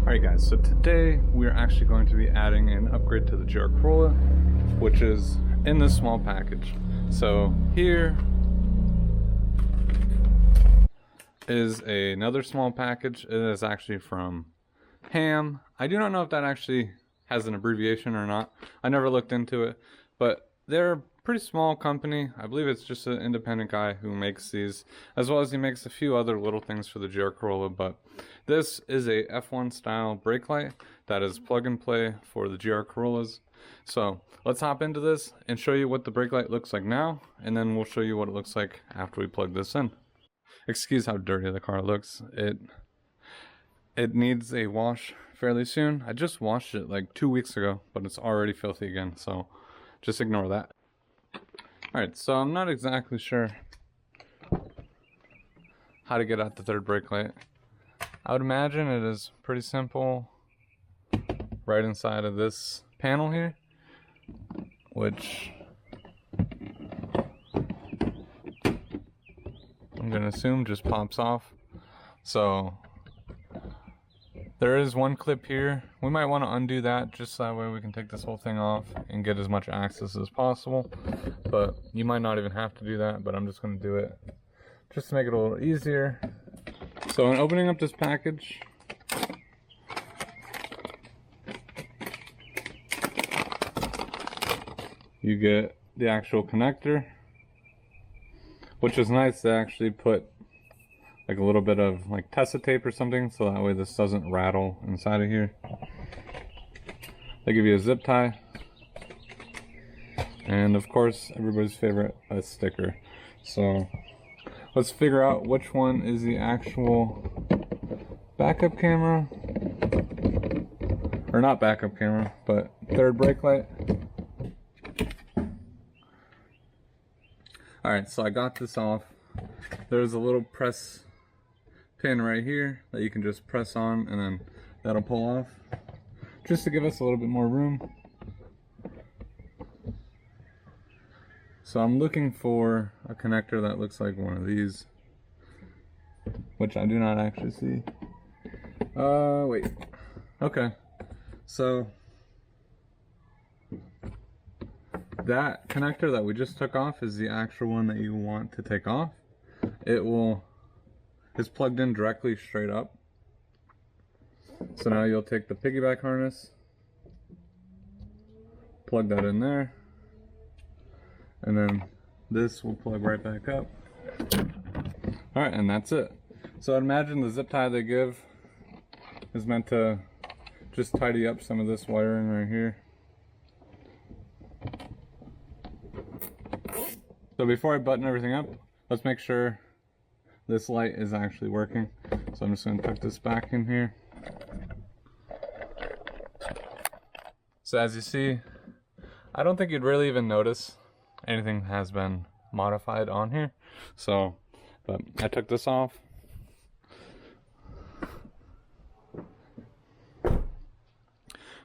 Alright guys, so today we're actually going to be adding an upgrade to the GR Corolla, which is in this small package. So here is another small package. It is actually from Ham. I do not know if that actually has an abbreviation or not. I never looked into it, but they're a pretty small company. I believe it's just an independent guy who makes these, as well as he makes a few other little things for the GR Corolla. But this is a F1 style brake light that is plug and play for the GR Corollas. So let's hop into this and show you what the brake light looks like now, and then we'll show you what it looks like after we plug this in. Excuse how dirty the car looks. It needs a wash fairly soon. I just washed it like 2 weeks ago, but it's already filthy again, so just ignore that. Alright, so I'm not exactly sure how to get out the third brake light. I would imagine it is pretty simple right inside of this panel here, which I'm gonna assume just pops off. So there is one clip here. We might want to undo that just so that way we can take this whole thing off and get as much access as possible. But you might not even have to do that, but I'm just going to do it just to make it a little easier. So in opening up this package, you get the actual connector, which is nice. They actually put like a little bit of like Tessa tape or something, so that way this doesn't rattle inside of here. They give you a zip tie, and of course everybody's favorite, a sticker. So let's figure out which one is the actual backup camera, or not backup camera, but third brake light. Alright, so I got this off. There's a little press pin right here that you can just press on, and then that'll pull off just to give us a little bit more room. So I'm looking for a connector that looks like one of these, which I do not actually see. Wait. Okay. So that connector that we just took off is the actual one that you want to take off. It's plugged in directly straight up. So now you'll take the piggyback harness, plug that in there, and then this will plug right back up. Alright, and that's it. So I'd imagine the zip tie they give is meant to just tidy up some of this wiring right here. So before I button everything up, let's make sure this light is actually working. So I'm just going to tuck this back in here. So as you see, I don't think you'd really even notice anything has been modified on here. So, but I took this off.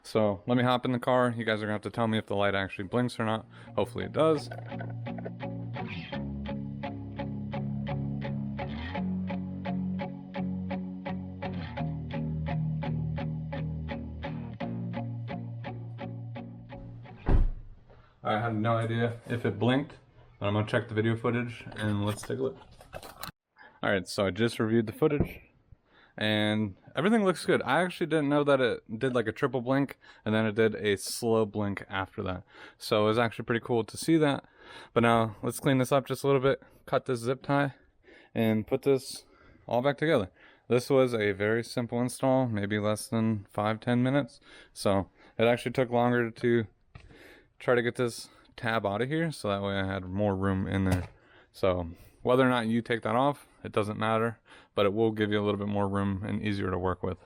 So let me hop in the car. You guys are going to have to tell me if the light actually blinks or not. Hopefully it does. I have no idea if it blinked, but I'm gonna check the video footage and let's take a look. Alright, so I just reviewed the footage and everything looks good. I actually didn't know that it did like a triple blink and then it did a slow blink after that. So it was actually pretty cool to see that. But now let's clean this up just a little bit, cut this zip tie, and put this all back together. This was a very simple install, maybe less than 5-10 minutes. So it actually took longer to try to get this tab out of here, so that way I had more room in there. So whether or not you take that off, it doesn't matter, but it will give you a little bit more room and easier to work with.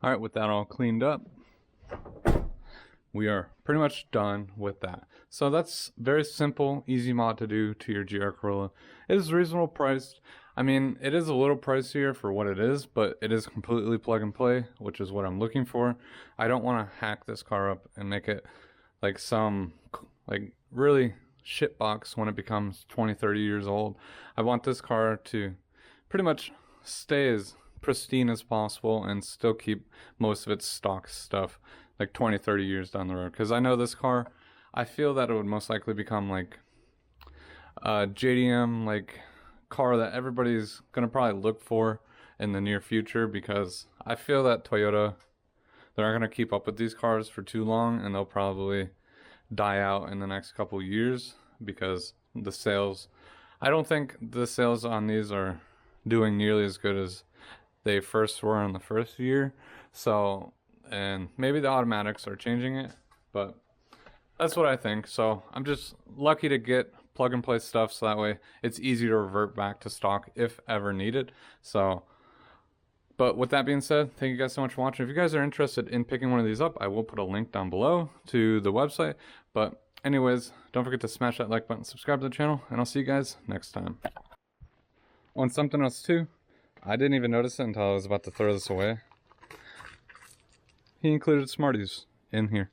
Alright, with that all cleaned up, we are pretty much done with that. So that's very simple, easy mod to do to your GR Corolla. It is reasonable priced. I mean, it is a little pricier for what it is, but it is completely plug and play, which is what I'm looking for. I don't want to hack this car up and make it like some like really shit box when it becomes 20-30 years old. I want this car to pretty much stay as pristine as possible and still keep most of its stock stuff like 20-30 years down the road. Because I know this car, I feel that it would most likely become like a JDM like car that everybody's gonna probably look for in the near future, because I feel that Toyota, they're not gonna keep up with these cars for too long, and they'll probably die out in the next couple years because the sales, I don't think the sales on these are doing nearly as good as they first were in the first year. So, and maybe the automatics are changing it, but that's what I think. So I'm just lucky to get plug and play stuff, so that way it's easy to revert back to stock if ever needed. So, but with that being said, thank you guys so much for watching. If you guys are interested in picking one of these up, I will put a link down below to the website. But anyways, don't forget to smash that like button, subscribe to the channel, and I'll see you guys next time. On something else too, I didn't even notice it until I was about to throw this away. He included Smarties in here.